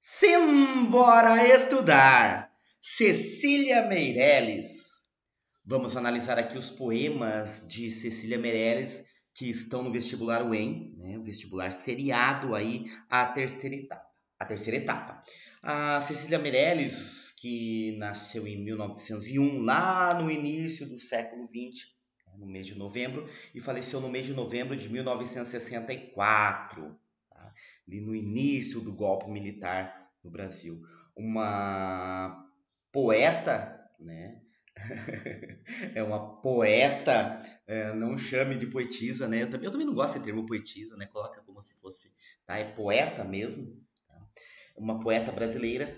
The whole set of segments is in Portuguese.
Simbora estudar! Cecília Meirelles. Vamos analisar aqui os poemas de Cecília Meirelles que estão no vestibular UEM, né? O vestibular seriado aí, a terceira etapa. A Cecília Meirelles, que nasceu em 1901, lá no início do século XX, no mês de novembro, e faleceu no mês de novembro de 1964, tá? Ali no início do golpe militar no Brasil. Uma poeta, né? É uma poeta, não chame de poetisa, né? Eu também não gosto desse termo poetisa, né? Coloca como se fosse, tá? É poeta mesmo, tá? Uma poeta brasileira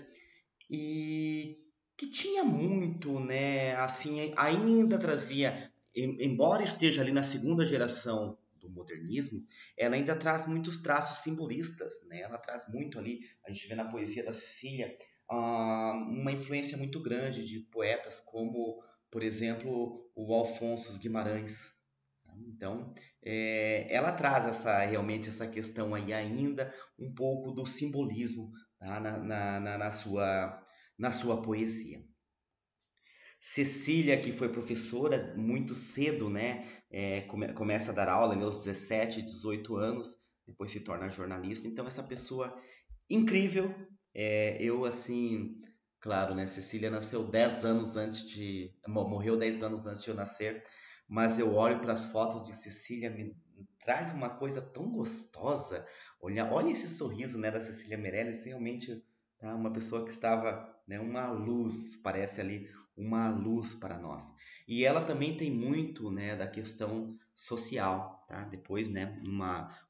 e que tinha muito, né? Assim, ainda trazia, embora esteja ali na segunda geração do modernismo, ela ainda traz muitos traços simbolistas, né? Ela traz muito ali, a gente vê na poesia da Cecília, uma influência muito grande de poetas como, por exemplo, o Alfonso Guimarães. Então, ela traz realmente essa questão aí ainda, um pouco do simbolismo, tá? Na sua poesia. Cecília, que foi professora muito cedo, né? Começa a dar aula aos 17, 18 anos, depois se torna jornalista. Então, essa pessoa incrível. Eu, assim, claro, né? Cecília nasceu 10 anos antes de. Morreu 10 anos antes de eu nascer, mas eu olho para as fotos de Cecília, me traz uma coisa tão gostosa. Olha esse sorriso, né, da Cecília Meirelles, realmente, tá? Uma pessoa que estava, né, uma luz, parece ali, uma luz para nós. E ela também tem muito, né, da questão social, tá? Depois, né,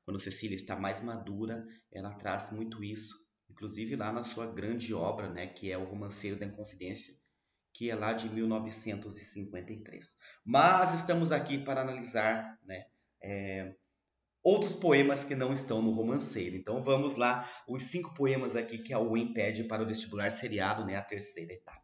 quando a Cecília está mais madura, ela traz muito isso, inclusive lá na sua grande obra, né, que é o Romanceiro da Inconfidência, que é lá de 1953. Mas estamos aqui para analisar, né, outros poemas que não estão no romanceiro. Então vamos lá, os 5 poemas aqui que a UEM pede para o vestibular seriado, né, a terceira etapa.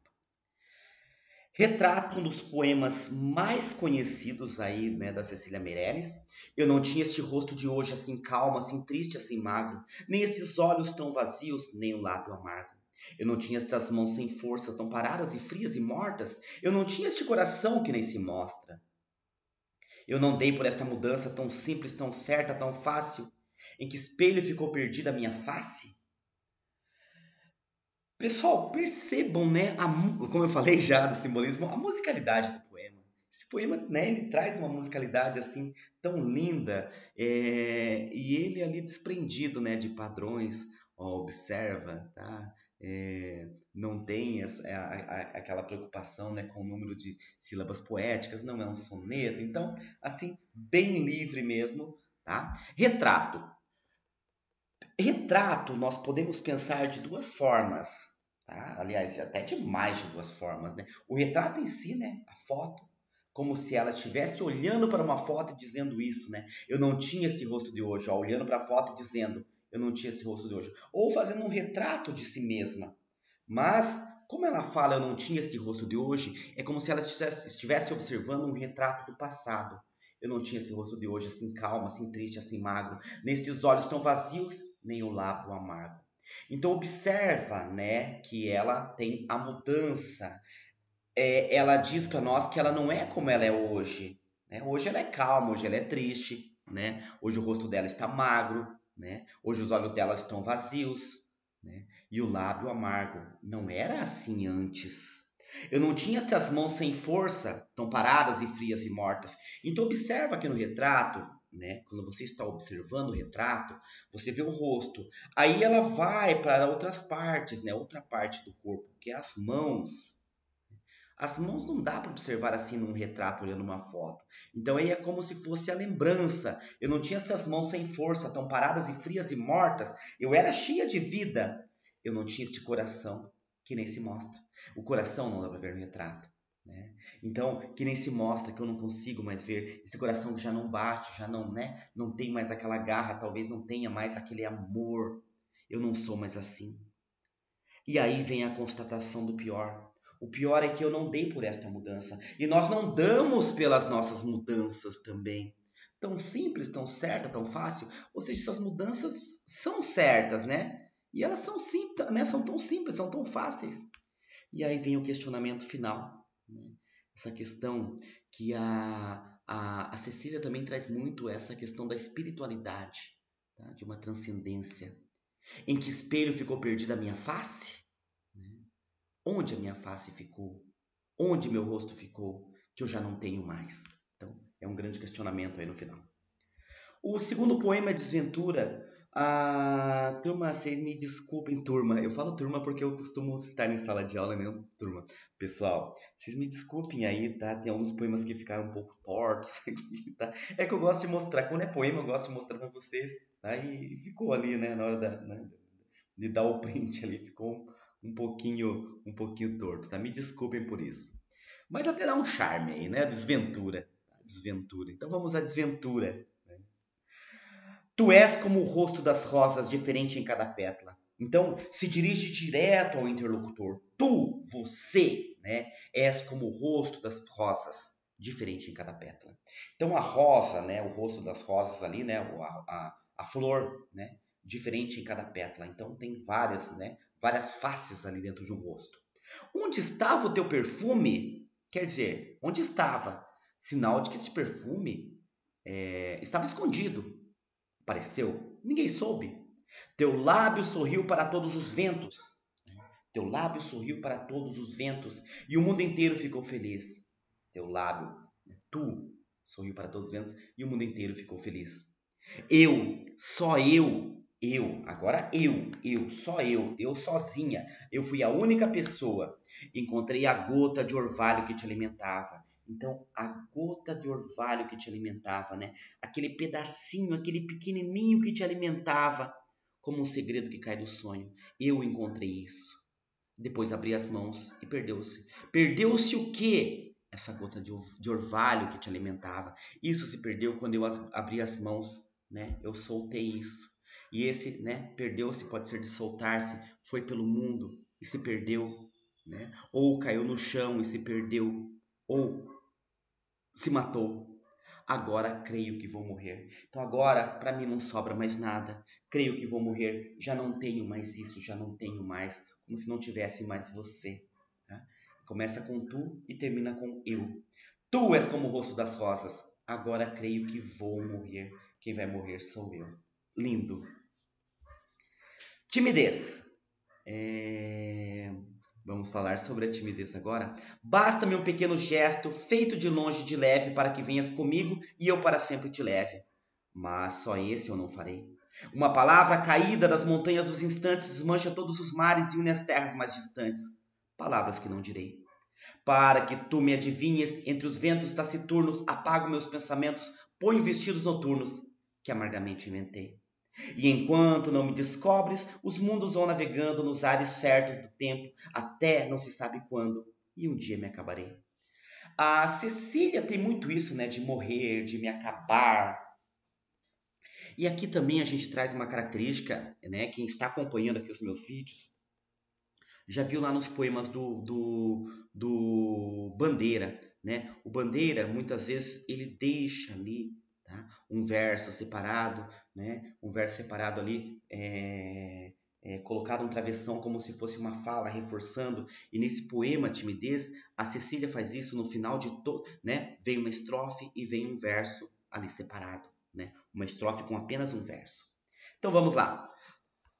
Retrato um dos poemas mais conhecidos aí, né, da Cecília Meirelles. Eu não tinha este rosto de hoje assim calmo, assim triste, assim magro, nem esses olhos tão vazios, nem o lábio amargo. Eu não tinha estas mãos sem força, tão paradas e frias e mortas. Eu não tinha este coração que nem se mostra. Eu não dei por esta mudança tão simples, tão certa, tão fácil, em que espelho ficou perdida a minha face. Pessoal, percebam, né, como eu falei já do simbolismo, a musicalidade do poema. Esse poema, né, ele traz uma musicalidade assim tão linda, e ele ali desprendido, né, de padrões. Ó, observa, tá? Não tem aquela preocupação, né, com o número de sílabas poéticas, não é um soneto, então, assim, bem livre mesmo, tá? Retrato. Retrato, nós podemos pensar de duas formas, tá? Aliás, até de mais de duas formas, né? O retrato em si, né? A foto, como se ela estivesse olhando para uma foto e dizendo isso, né? Eu não tinha esse rosto de hoje, ó, olhando para a foto e dizendo, eu não tinha esse rosto de hoje. Ou fazendo um retrato de si mesma. Mas, como ela fala, eu não tinha esse rosto de hoje, é como se ela estivesse observando um retrato do passado. Eu não tinha esse rosto de hoje assim calmo, assim triste, assim magro, nesses olhos tão vazios, nem o lábio amargo. Então observa, né, que ela tem a mudança. Ela diz para nós que ela não é como ela é hoje, né? Hoje ela é calma, hoje ela é triste, né? Hoje o rosto dela está magro, né? Hoje os olhos dela estão vazios, né? E o lábio amargo. Não era assim antes. Eu não tinha essas mãos sem força, tão paradas e frias e mortas. Então observa aqui no retrato, né? Quando você está observando o retrato, você vê o rosto. Aí ela vai para outras partes, né? Outra parte do corpo, que é as mãos. As mãos não dá para observar assim num retrato olhando uma foto. Então aí é como se fosse a lembrança. Eu não tinha essas mãos sem força, tão paradas e frias e mortas. Eu era cheia de vida. Eu não tinha este coração que nem se mostra. O coração não dá para ver no retrato, né? Então, que nem se mostra, que eu não consigo mais ver. Esse coração que já não bate, já não, né? Não tem mais aquela garra, talvez não tenha mais aquele amor. Eu não sou mais assim. E aí vem a constatação do pior. O pior é que eu não dei por esta mudança. E nós não damos pelas nossas mudanças também. Tão simples, tão certa, tão fácil. Ou seja, essas mudanças são certas, né? E elas são simples, né? São tão simples, são tão fáceis. E aí vem o questionamento final, né? Essa questão que a Cecília também traz muito essa questão da espiritualidade, tá? De uma transcendência. Em que espelho ficou perdida a minha face? Onde a minha face ficou? Onde meu rosto ficou? Que eu já não tenho mais. Então, é um grande questionamento aí no final. O segundo poema é Desventura. Turma, vocês me desculpem, turma. Eu falo turma porque eu costumo estar em sala de aula, né? Turma. Pessoal, vocês me desculpem aí, tá? Tem alguns poemas que ficaram um pouco tortos aqui, tá? É que eu gosto de mostrar. Quando é poema, eu gosto de mostrar pra vocês, tá? E ficou ali, né? Na hora né, de dar o print ali. Ficou um pouquinho torto, tá? Me desculpem por isso. Mas até dá um charme aí, né? Desventura. Desventura. Então vamos à desventura. Tu és como o rosto das rosas, diferente em cada pétala. Então, se dirige direto ao interlocutor. Tu, você, né, és como o rosto das rosas, diferente em cada pétala. Então, a rosa, né, o rosto das rosas ali, né, a flor, né, diferente em cada pétala. Então, tem várias, né, várias faces ali dentro de um rosto. Onde estava o teu perfume? Quer dizer, onde estava? Sinal de que esse perfume estava escondido. Apareceu? Ninguém soube. Teu lábio sorriu para todos os ventos. Teu lábio sorriu para todos os ventos e o mundo inteiro ficou feliz. Teu lábio, tu, sorriu para todos os ventos e o mundo inteiro ficou feliz. Só agora só eu sozinha, eu fui a única pessoa. Encontrei a gota de orvalho que te alimentava. Então, a gota de orvalho que te alimentava, né? Aquele pedacinho, aquele pequenininho que te alimentava, como um segredo que cai do sonho. Eu encontrei isso. Depois abri as mãos e perdeu-se. Perdeu-se o quê? Essa gota de orvalho que te alimentava. Isso se perdeu quando eu abri as mãos, né? Eu soltei isso. E esse, né? Perdeu-se pode ser de soltar-se, foi pelo mundo e se perdeu, né? Ou caiu no chão e se perdeu, ou se matou. Agora creio que vou morrer. Então agora para mim não sobra mais nada. Creio que vou morrer. Já não tenho mais isso, já não tenho mais, como se não tivesse mais você. Tá? Começa com tu e termina com eu. Tu és como o rosto das rosas. Agora creio que vou morrer. Quem vai morrer sou eu. Lindo. Timidez. Vamos falar sobre a timidez agora. Basta-me um pequeno gesto, feito de longe de leve, para que venhas comigo e eu para sempre te leve. Mas só esse eu não farei. Uma palavra caída das montanhas dos instantes desmancha todos os mares e une as terras mais distantes. Palavras que não direi. Para que tu me adivinhes entre os ventos taciturnos, apago meus pensamentos, ponho vestidos noturnos que amargamente inventei. E enquanto não me descobres, os mundos vão navegando nos ares certos do tempo, até não se sabe quando, e um dia me acabarei. A Cecília tem muito isso, né, de morrer, de me acabar. E aqui também a gente traz uma característica, né, quem está acompanhando aqui os meus vídeos, já viu lá nos poemas do Bandeira, né? O Bandeira, muitas vezes, ele deixa ali, tá? Um verso separado, né? Um verso separado ali, colocado um travessão como se fosse uma fala, reforçando. E nesse poema Timidez, a Cecília faz isso no final de todo, né? Vem uma estrofe e vem um verso ali separado, né? Uma estrofe com apenas um verso. Então vamos lá.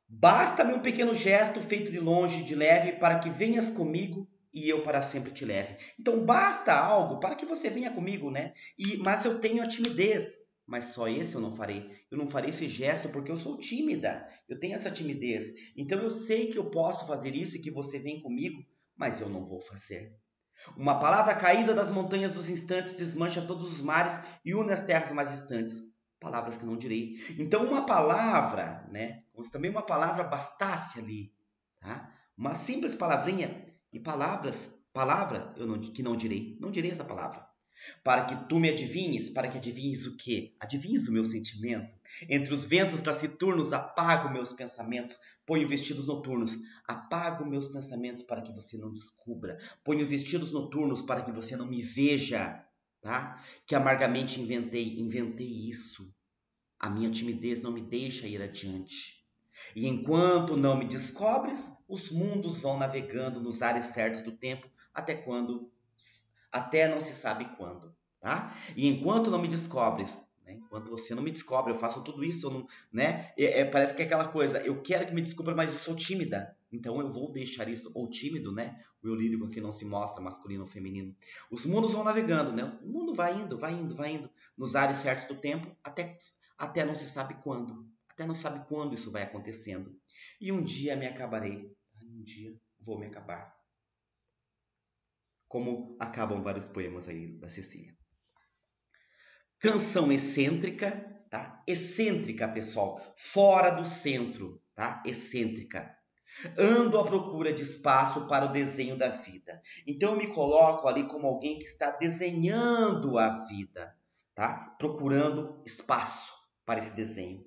Basta-me um pequeno gesto feito de longe, de leve, para que venhas comigo e eu para sempre te leve. Então basta algo para que você venha comigo, né? Mas eu tenho a timidez. Mas só esse eu não farei. Eu não farei esse gesto porque eu sou tímida. Eu tenho essa timidez. Então eu sei que eu posso fazer isso e que você vem comigo, mas eu não vou fazer. Uma palavra caída das montanhas dos instantes desmancha todos os mares e une as terras mais distantes. Palavras que não direi. Então uma palavra, né? Como se também uma palavra bastasse ali, tá? Uma simples palavrinha e palavra que não direi. Não direi essa palavra. Para que tu me adivinhes, para que adivinhes o quê? Adivinhes o meu sentimento? Entre os ventos taciturnos apago meus pensamentos, ponho vestidos noturnos. Apago meus pensamentos para que você não descubra. Ponho vestidos noturnos para que você não me veja, tá? Que amargamente inventei isso. A minha timidez não me deixa ir adiante. E enquanto não me descobres, os mundos vão navegando nos ares certos do tempo, até não se sabe quando, tá? E enquanto não me descobres, né? Enquanto você não me descobre, eu faço tudo isso, eu não, né? Parece que é aquela coisa, eu quero que me descubra, mas eu sou tímida. Então eu vou deixar isso, ou tímido, né? O eu lírico aqui não se mostra masculino ou feminino. Os mundos vão navegando, né? O mundo vai indo, vai indo, vai indo, nos ares certos do tempo, até não se sabe quando. Até não sabe quando isso vai acontecendo. E um dia me acabarei. Um dia vou me acabar. Como acabam vários poemas aí da Cecília. Canção excêntrica, tá? Excêntrica, pessoal, fora do centro, tá? Excêntrica. Ando à procura de espaço para o desenho da vida. Então eu me coloco ali como alguém que está desenhando a vida, tá? Procurando espaço para esse desenho.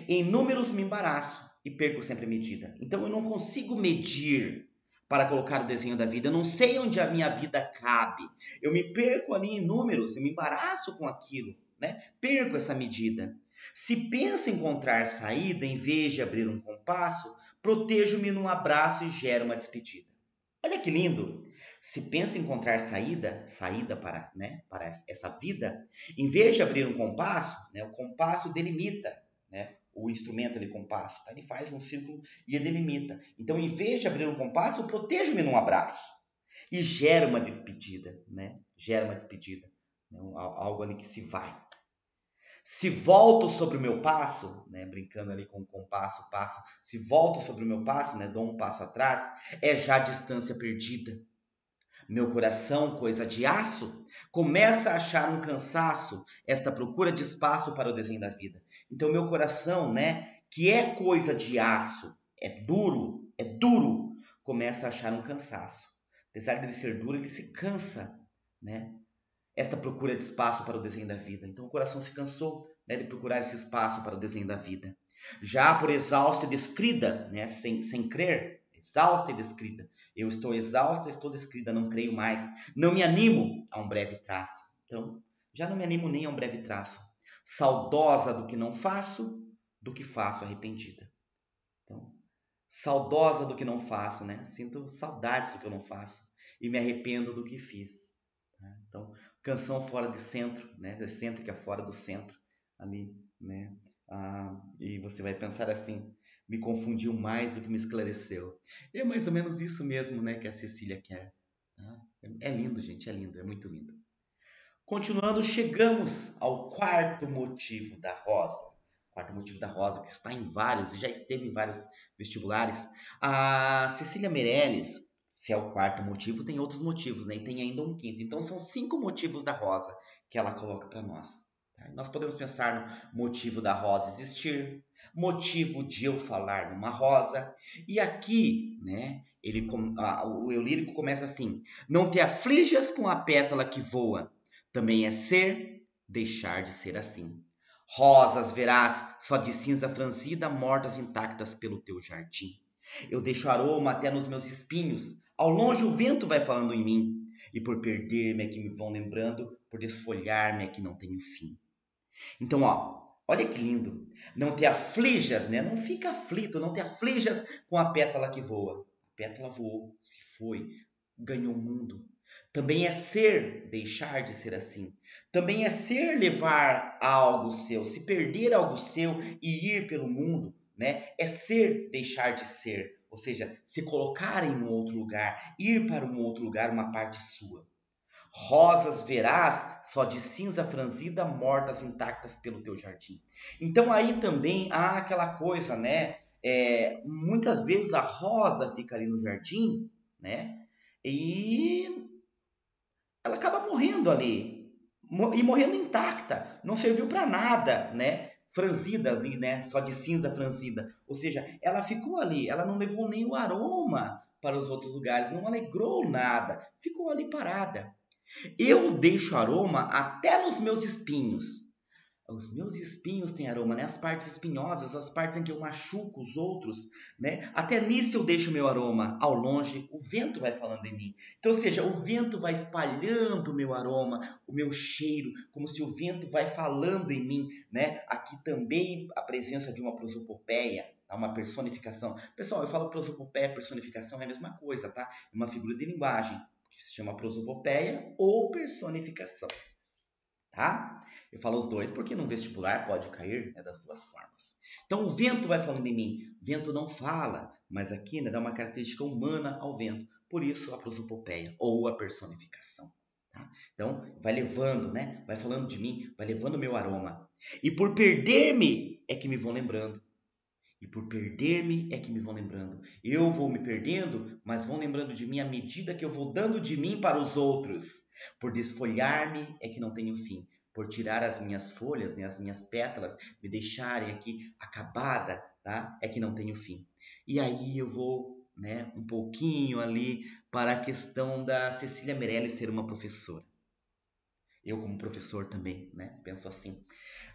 Em números me embaraço e perco sempre a medida. Então eu não consigo medir para colocar o desenho da vida. Eu não sei onde a minha vida cabe. Eu me perco ali em números, eu me embaraço com aquilo, né? Perco essa medida. Se penso em encontrar saída, em vez de abrir um compasso, protejo-me num abraço e gero uma despedida. Olha que lindo! Se penso em encontrar saída para, né, para essa vida, em vez de abrir um compasso, né, o compasso delimita, né, o instrumento de compasso, tá? Ele faz um círculo e delimita. Então, em vez de abrir um compasso, eu protejo-me num abraço e gera uma despedida, né? Gera uma despedida, né? Algo ali que se vai. Se volto sobre o meu passo, né, brincando ali com o compasso, passo, se volto sobre o meu passo, né, dou um passo atrás, é já distância perdida. Meu coração, coisa de aço, começa a achar um cansaço, esta procura de espaço para o desenho da vida. Então, meu coração, né, que é coisa de aço, é duro, começa a achar um cansaço. Apesar de ele ser duro, ele se cansa, né? Esta procura de espaço para o desenho da vida. Então, o coração se cansou, né, de procurar esse espaço para o desenho da vida. Já por exausta e descrida, né, sem crer, exausta e descrida. Eu estou exausta, estou descrida, não creio mais. Não me animo a um breve traço. Então, já não me animo nem a um breve traço. Saudosa do que não faço, do que faço arrependida. Então, saudosa do que não faço, né? Sinto saudades do que eu não faço e me arrependo do que fiz. Então, canção fora de centro, né? Excêntrica fora do centro, ali, né? E você vai pensar assim, me confundiu mais do que me esclareceu. É mais ou menos isso mesmo, né, que a Cecília quer. É lindo, gente, é lindo, é muito lindo. Continuando, chegamos ao quarto motivo da Rosa. Quarto motivo da Rosa, que está em vários, e já esteve em vários vestibulares. A Cecília Meirelles, se é o quarto motivo, tem outros motivos, né? E tem ainda um quinto. Então, são 5 motivos da Rosa que ela coloca para nós. Tá? Nós podemos pensar no motivo da Rosa existir, motivo de eu falar numa rosa. E aqui, né, o eu lírico começa assim: não te aflijas com a pétala que voa, também é ser, deixar de ser assim. Rosas verás, só de cinza franzida, mortas intactas pelo teu jardim. Eu deixo aroma até nos meus espinhos, ao longe o vento vai falando em mim, e por perder-me é que me vão lembrando, por desfolhar-me é que não tenho fim. Então, olha que lindo. Não te aflijas, né? Não fica aflito, não te aflijas com a pétala que voa. A pétala voou, se foi, ganhou o mundo. Também é ser, deixar de ser assim. Também é ser levar algo seu, se perder algo seu e ir pelo mundo, né? É ser, deixar de ser, ou seja, se colocar em um outro lugar, ir para um outro lugar, uma parte sua. Rosas verás, só de cinza franzida, mortas intactas pelo teu jardim. Então aí também há aquela coisa, né? Muitas vezes a rosa fica ali no jardim, né? E ela acaba morrendo ali, e morrendo intacta, não serviu para nada, né? Franzida ali, né? Só de cinza franzida. Ou seja, ela ficou ali, ela não levou nem o aroma para os outros lugares, não alegrou nada, ficou ali parada. Eu deixo aroma até nos meus espinhos. Os meus espinhos têm aroma, né? As partes espinhosas, as partes em que eu machuco os outros, né? Até nisso eu deixo o meu aroma. Ao longe, o vento vai falando em mim. Então, ou seja, o vento vai espalhando o meu aroma, o meu cheiro, como se o vento vai falando em mim, né? Aqui também a presença de uma prosopopeia, tá? Uma personificação. Pessoal, eu falo prosopopeia, personificação é a mesma coisa, tá? É uma figura de linguagem que se chama prosopopeia ou personificação. Tá? Eu falo os dois porque no vestibular pode cair, né, das duas formas. Então o vento vai falando em mim. O vento não fala, mas aqui, né, dá uma característica humana ao vento. Por isso a prosopopeia ou a personificação. Tá? Então vai levando, né? Vai falando de mim, vai levando o meu aroma. E por perder-me é que me vão lembrando. E por perder-me é que me vão lembrando. Eu vou me perdendo, mas vão lembrando de mim à medida que eu vou dando de mim para os outros. Por desfolhar-me é que não tenho fim. Por tirar as minhas folhas, né, as minhas pétalas, me deixarem aqui acabada, tá? É que não tenho fim. E aí eu vou, né, um pouquinho ali para a questão da Cecília Meirelles ser uma professora. Eu como professor também, né, penso assim.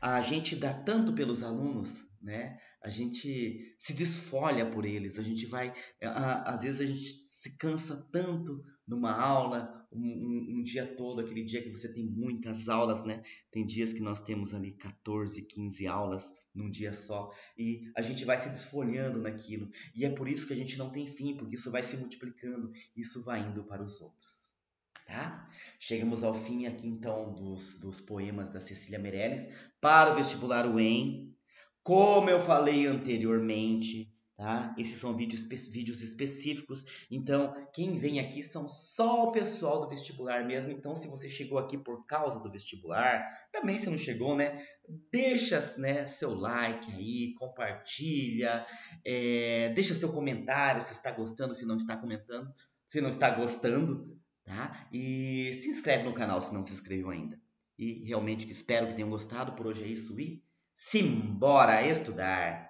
A gente dá tanto pelos alunos, né? A gente se desfolha por eles, a gente vai, às vezes a gente se cansa tanto numa aula, um dia todo, aquele dia que você tem muitas aulas, né? Tem dias que nós temos ali 14, 15 aulas num dia só, e a gente vai se desfolhando naquilo, e é por isso que a gente não tem fim, porque isso vai se multiplicando, isso vai indo para os outros. Tá? Chegamos ao fim aqui então dos poemas da Cecília Meirelles para o vestibular UEM. Como eu falei anteriormente, tá? Esses são vídeos específicos. Então, quem vem aqui são só o pessoal do vestibular mesmo. Então, se você chegou aqui por causa do vestibular, também se não chegou, né? Deixa, né, seu like aí, compartilha, deixa seu comentário se está gostando, se não está comentando, se não está gostando, tá? E se inscreve no canal se não se inscreveu ainda. E realmente espero que tenham gostado. Por hoje é isso e simbora estudar!